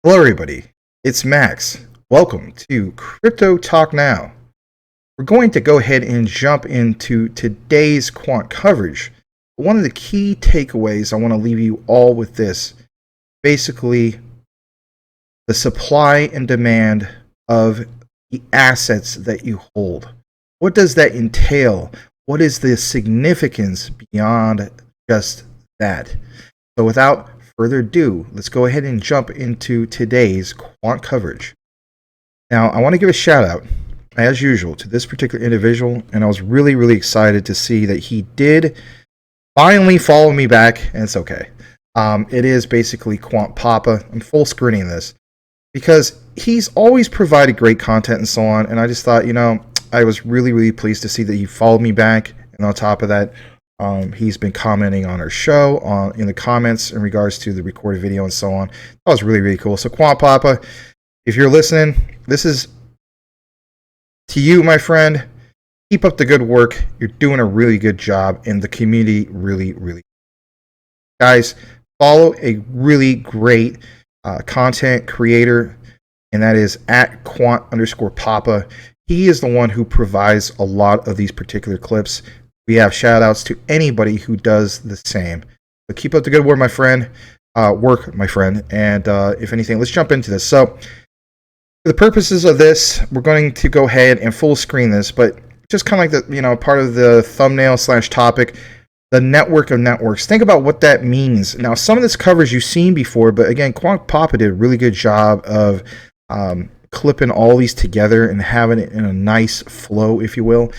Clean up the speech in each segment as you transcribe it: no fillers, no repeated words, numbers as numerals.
Hello, everybody. It's Max. Welcome to Crypto Talk Now. We're going to go ahead and jump into today's quant coverage. One of the key takeaways I want to leave you all with this basically, the supply and demand of the assets that you hold. What does that entail? What is the significance beyond just that? So, without further ado, let's go ahead and jump into today's quant coverage. Now, I want to give a shout out, as usual, to this particular individual, and I was really excited to see that he did finally follow me back, and it's okay. It is basically Quant Papa. I'm full screening this because he's always provided great content and so on, and I just thought, I was really pleased to see that he followed me back, and on top of that, he's been commenting on our show in the comments in regards to the recorded video and so on. That was really cool. So Quant Papa, if you're listening, this is to you, my friend. Keep up the good work. You're doing a really good job, and the community really. Guys, follow a really great content creator, and that is at Quant_Papa. He is the one who provides a lot of these particular clips. We have shout outs to anybody who does the same. So keep up the good work, my friend. My friend. And if anything, let's jump into this. So for the purposes of this, we're going to go ahead and full screen this, but just kind of like the, part of the thumbnail / topic, the network of networks. Think about what that means. Now, some of this coverage you've seen before, but again, Quant Papa did a really good job of clipping all these together and having it in a nice flow, if you will.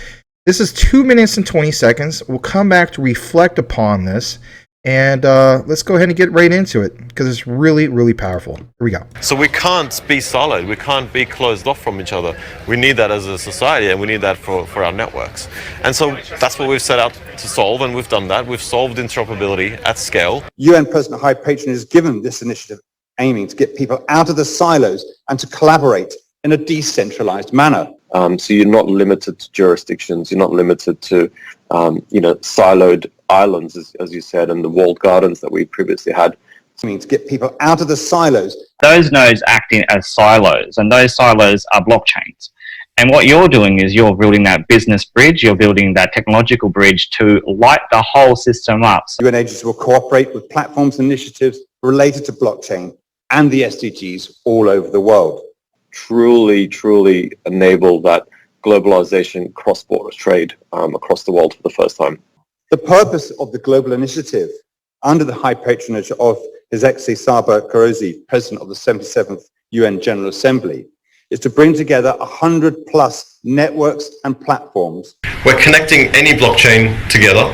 This is 2 minutes and 20 seconds. We'll come back to reflect upon this, and let's go ahead and get right into it because it's really powerful. Here we go. So we can't be siloed. We can't be closed off from each other. We need that as a society, and we need that for our networks. And so that's what we've set out to solve, and we've done that. We've solved interoperability at scale. UN President High Patron has given this initiative aiming to get people out of the silos and to collaborate in a decentralized manner. So you're not limited to jurisdictions. You're not limited to, siloed islands, as you said, and the walled gardens that we previously had. To get people out of the silos. Those nodes acting as silos, and those silos are blockchains. And what you're doing is you're building that business bridge, you're building that technological bridge to light the whole system up. UN agencies will cooperate with platforms and initiatives related to blockchain and the SDGs all over the world. Truly enable that globalization, cross-border trade across the world for the first time. The purpose of the global initiative, under the high patronage of His Excellency Saba Karozi, President of the 77th UN General Assembly, is to bring together 100+ networks and platforms. We're connecting any blockchain together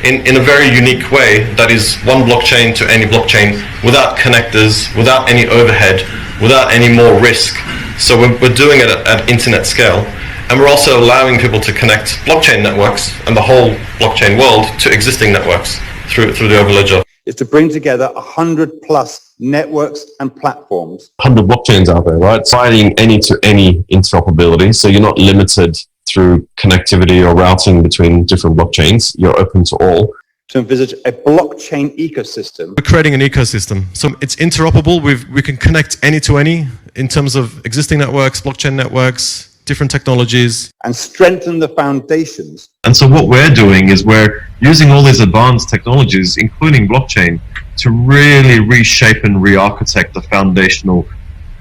in a very unique way that is one blockchain to any blockchain without connectors, without any overhead, without any more risk. So we're doing it at internet scale, and we're also allowing people to connect blockchain networks and the whole blockchain world to existing networks through the Overledger. Is to bring together 100+ networks and platforms. 100 blockchains out there, right? Providing any-to-any interoperability, so you're not limited through connectivity or routing between different blockchains. You're open to all. To envisage a blockchain ecosystem. We're creating an ecosystem. So it's interoperable. We can connect any to any in terms of existing networks, blockchain networks, different technologies. And strengthen the foundations. And so what we're doing is we're using all these advanced technologies, including blockchain, to really reshape and re-architect the foundational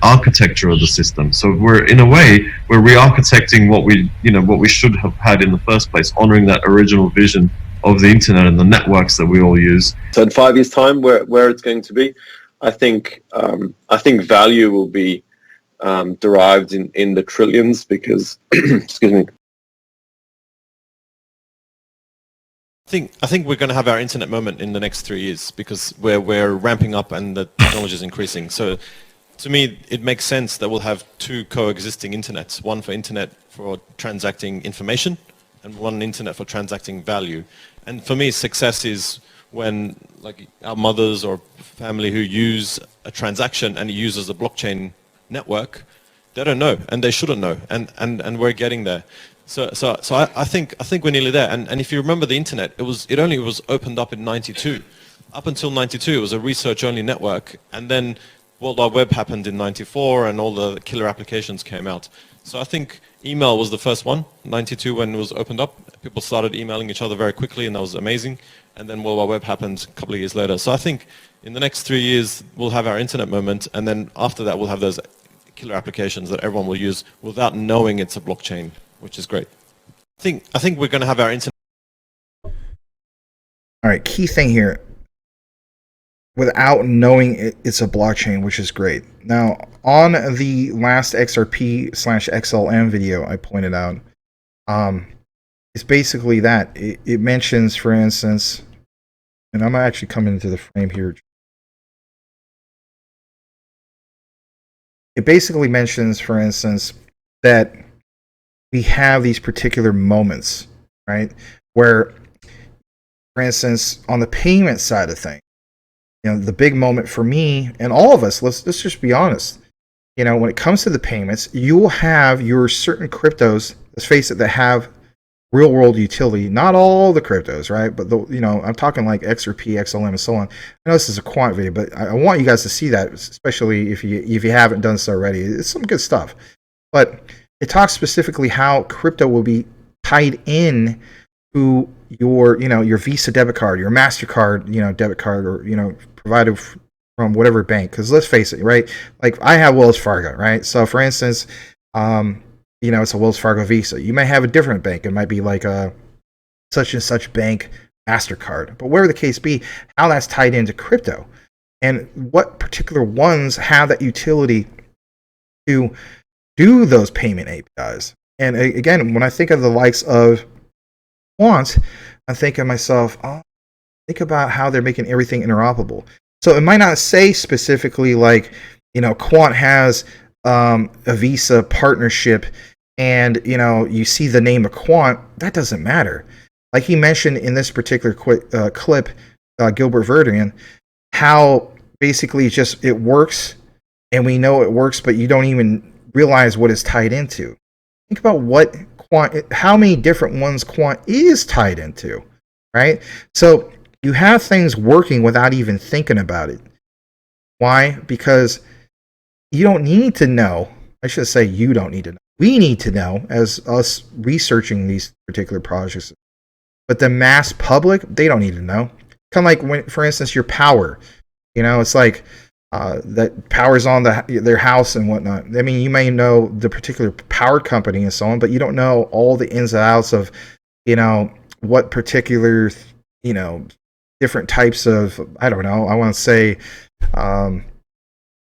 architecture of the system. So we're re-architecting what we should have had in the first place, honoring that original vision of the internet and the networks that we all use. So in 5 years' time, where it's going to be, I think value will be derived in the trillions because, excuse me. I think we're going to have our internet moment in the next 3 years because we're ramping up and the technology is increasing. So to me, it makes sense that we'll have two coexisting internets, one for internet for transacting information and one internet for transacting value. And for me, success is when like our mothers or family who use a transaction and it uses a blockchain network, they don't know and they shouldn't know. And we're getting there. So I think we're nearly there. And if you remember the internet, it only was opened up in '92. Up until '92, it was a research-only network, and then World Wide Web happened in '94, and all the killer applications came out. So I think email was the first one, '92 when it was opened up. People started emailing each other very quickly, and that was amazing. And then World Wide Web happened a couple of years later. So I think in the next 3 years, we'll have our internet moment, and then after that, we'll have those killer applications that everyone will use without knowing it's a blockchain, which is great. I think we're going to have our internet. All right, key thing here. Without knowing it's a blockchain, which is great. Now, on the last XRP/XLM video I pointed out, it's basically that. It mentions, for instance, and I'm actually coming into the frame here. It basically mentions, for instance, that we have these particular moments, right? Where, for instance, on the payment side of things, you know, the big moment for me and all of us, let's just be honest. You know, when it comes to the payments, you will have your certain cryptos, let's face it, that have real world utility. Not all the cryptos, right? But you know, I'm talking like XRP, XLM, and so on. I know this is a quant video, but I want you guys to see that, especially if you haven't done so already. It's some good stuff. But it talks specifically how crypto will be tied in to your, you know, your Visa debit card, your MasterCard, you know, debit card, or, you know, provided from whatever bank. Because let's face it, right? Like I have Wells Fargo, right? So for instance, you know, it's a Wells Fargo Visa. You may have a different bank. It might be like a such and such bank MasterCard. But whatever the case be, how that's tied into crypto and what particular ones have that utility to do those payment APIs. And again, when I think of the likes of Quant, I think of myself, oh, think about how they're making everything interoperable. So it might not say specifically like, you know, Quant has a Visa partnership, and you know, you see the name of Quant. That doesn't matter. Like he mentioned in this particular clip, Gilbert Verdian, how basically just it works, and we know it works, but you don't even realize what it's tied into. Think about what Quant, how many different ones Quant is tied into, right? So you have things working without even thinking about it. Why? Because you don't need to know. I should say you don't need to know. We need to know as us researching these particular projects. But the mass public, they don't need to know. Kind of like when, for instance, your power. You know, it's like that power's on their house and whatnot. I mean, you may know the particular power company and so on, but you don't know all the ins and outs of, you know, what particular, you know, different types of, I don't know, I want to say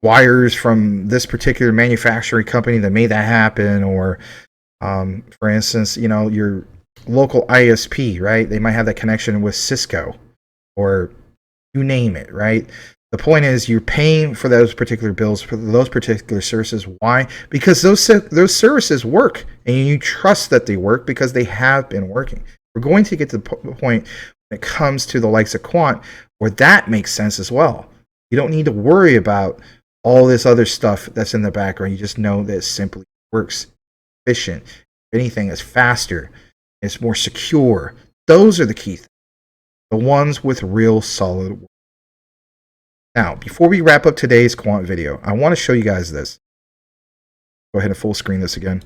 wires from this particular manufacturing company that made that happen, or for instance, you know, your local ISP, right? They might have that connection with Cisco, or you name it, right? The point is, you're paying for those particular bills for those particular services. Why? Because those services work, and you trust that they work because they have been working. We're going to get to the point when it comes to the likes of Quant where that makes sense as well. You don't need to worry about all this other stuff that's in the background. You just know that it simply works, efficient. If anything, it's faster, it's more secure. Those are the key things. The ones with real solid work. Now, before we wrap up today's Quant video, I want to show you guys this. Go ahead and full screen this again.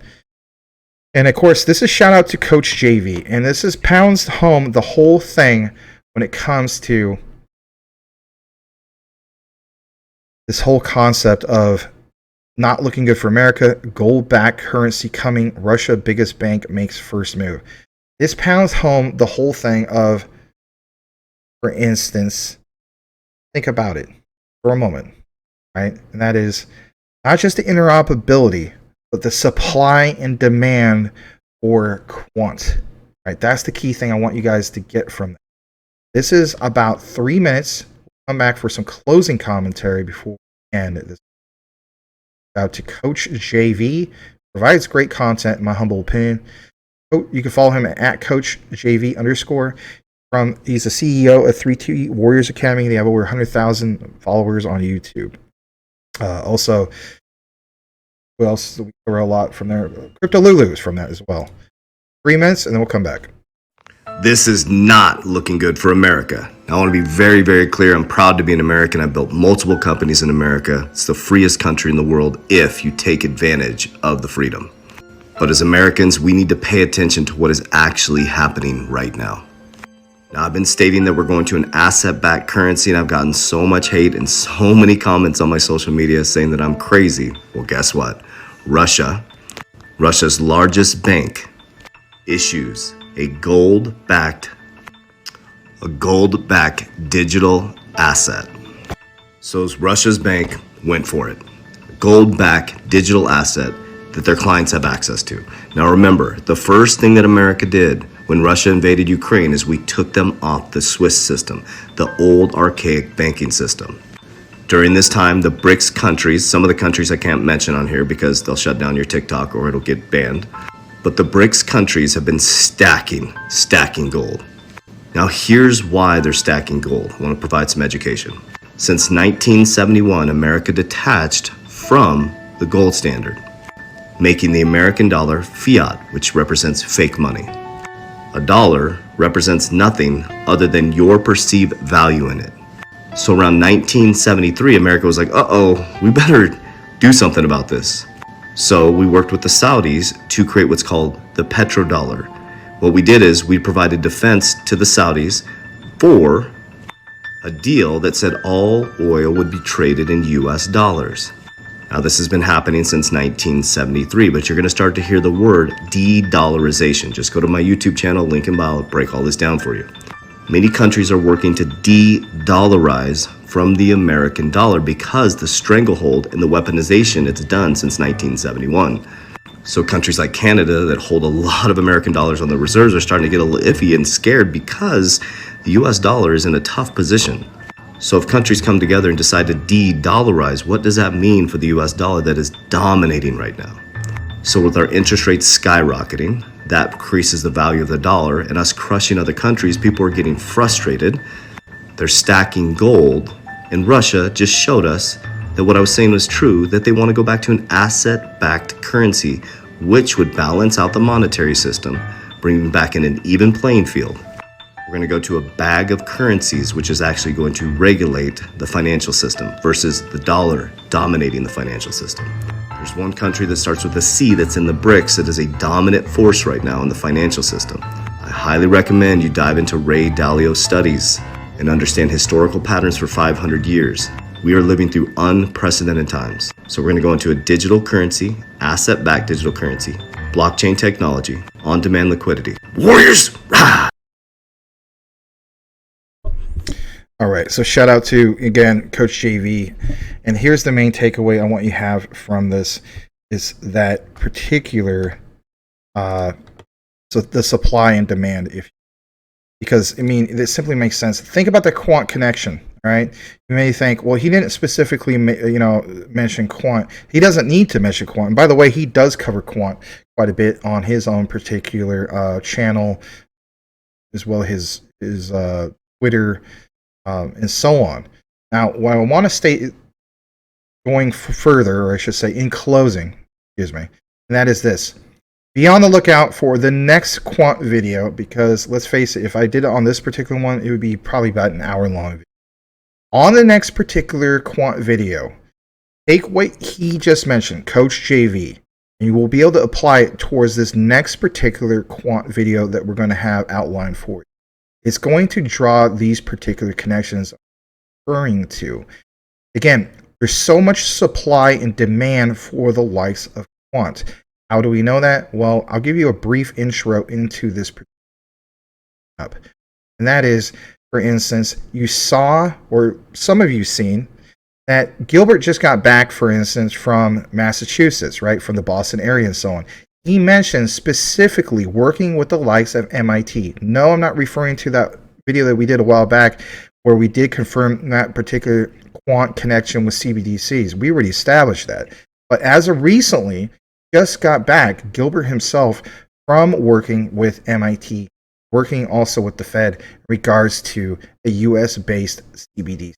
And of course, this is shout out to Coach JV. And this is pounds home the whole thing when it comes to this whole concept of not looking good for America, gold-backed currency coming, Russia biggest bank makes first move. This pounds home the whole thing of, for instance, think about it for a moment, right? And that is not just the interoperability, but the supply and demand for Quant, right? That's the key thing I want you guys to get from that. This is about 3 minutes. We'll come back for some closing commentary before we end this. Out to Coach JV, provides great content in my humble opinion. You can follow him at Coach JV _. He's the CEO of 3T Warriors Academy. They have over 100,000 followers on YouTube. Also, who else? We cover a lot from there. Crypto Lulu's from that as well. 3 minutes, and then we'll come back. This is not looking good for America. Now, I want to be very, very clear. I'm proud to be an American. I've built multiple companies in America. It's the freest country in the world if you take advantage of the freedom. But as Americans, we need to pay attention to what is actually happening right now. Now, I've been stating that we're going to an asset-backed currency, and I've gotten so much hate and so many comments on my social media saying that I'm crazy. Well, guess what? Russia's largest bank, issues a gold-backed digital asset. So Russia's bank went for it. A gold-backed digital asset that their clients have access to. Now remember, the first thing that America did when Russia invaded Ukraine is we took them off the Swiss system, the old archaic banking system. During this time, the BRICS countries, some of the countries I can't mention on here because they'll shut down your TikTok or it'll get banned, but the BRICS countries have been stacking gold. Now here's why they're stacking gold. I want to provide some education. Since 1971, America detached from the gold standard, making the American dollar fiat, which represents fake money. A dollar represents nothing other than your perceived value in it. So around 1973, America was like, we better do something about this. So we worked with the Saudis to create what's called the petrodollar. What we did is we provided defense to the Saudis for a deal that said all oil would be traded in US dollars. Now this has been happening since 1973, but you're going to start to hear the word de-dollarization. Just go to my YouTube channel, link in bio, I'll break all this down for you. Many countries are working to de-dollarize from the American dollar because the stranglehold and the weaponization it's done since 1971. So countries like Canada that hold a lot of American dollars on their reserves are starting to get a little iffy and scared because the US dollar is in a tough position. So if countries come together and decide to de-dollarize, what does that mean for the US dollar that is dominating right now? So with our interest rates skyrocketing, that increases the value of the dollar, and us crushing other countries, people are getting frustrated. They're stacking gold, and Russia just showed us that what I was saying was true, that they want to go back to an asset-backed currency, which would balance out the monetary system, bringing back in an even playing field. We're going to go to a bag of currencies, which is actually going to regulate the financial system versus the dollar dominating the financial system. There's one country that starts with a C that's in the BRICS that is a dominant force right now in the financial system. I highly recommend you dive into Ray Dalio's studies and understand historical patterns for 500 years. We are living through unprecedented times. So we're going to go into a digital currency, asset-backed digital currency, blockchain technology, on-demand liquidity. Warriors! Rah! All right, so shout out to, again, Coach JV. And here's the main takeaway I want you to have from this is that particular, so the supply and demand. Because, I mean, it simply makes sense. Think about the Quant connection, all right? You may think, well, he didn't specifically, mention Quant. He doesn't need to mention Quant. And by the way, he does cover Quant quite a bit on his own particular channel, as well as his Twitter, and so on. Now, what I want to state going further, or I should say in closing, and that is this. Be on the lookout for the next Quant video, because let's face it, if I did it on this particular one, it would be probably about an hour-long video. On the next particular Quant video, take what he just mentioned, Coach JV, and you will be able to apply it towards this next particular Quant video that we're going to have outlined for you. It's going to draw these particular connections I'm referring to. Again, there's so much supply and demand for the likes of Quant. How do we know that? Well, I'll give you a brief intro into this particular up. And that is, for instance, you saw, or some of you seen, that Gilbert just got back, for instance, from Massachusetts, right? From the Boston area and so on. He mentioned specifically working with the likes of MIT. No, I'm not referring to that video that we did a while back where we did confirm that particular Quant connection with CBDCs. We already established that. But as of recently, just got back, Gilbert himself, from working with MIT, working also with the Fed in regards to a US-based CBDC.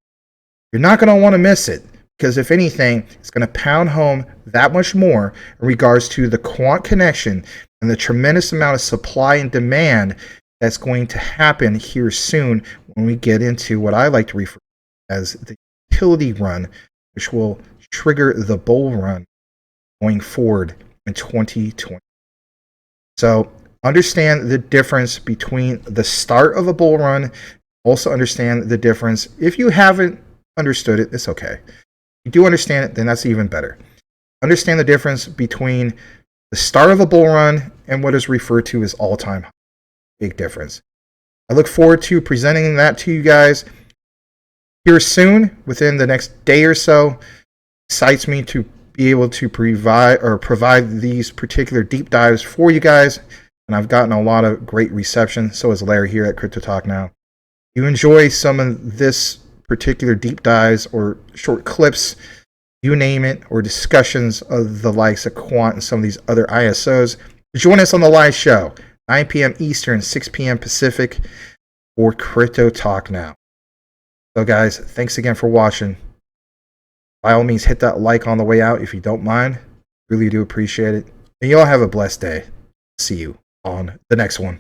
You're not going to want to miss it. Because if anything, it's going to pound home that much more in regards to the Quant connection and the tremendous amount of supply and demand that's going to happen here soon when we get into what I like to refer to as the utility run, which will trigger the bull run going forward in 2020. So understand the difference between the start of a bull run. Also understand the difference. If you haven't understood it, it's okay. If you do understand it, then that's even better. Understand the difference between the start of a bull run and what is referred to as all-time high. Big difference. I look forward to presenting that to you guys here soon, within the next day or so. Excites me to be able to provide these particular deep dives for you guys, and I've gotten a lot of great reception. So has Larry here at Crypto Talk Now. If you enjoy some of this particular deep dives or short clips, you name it, or discussions of the likes of Quant and some of these other ISOs, join us on the live show, 9 p.m. Eastern, 6 p.m. Pacific, for Crypto Talk Now. So guys, thanks again for watching. By all means, hit that like on the way out if you don't mind. Really do appreciate it. And you all have a blessed day. See you on the next one.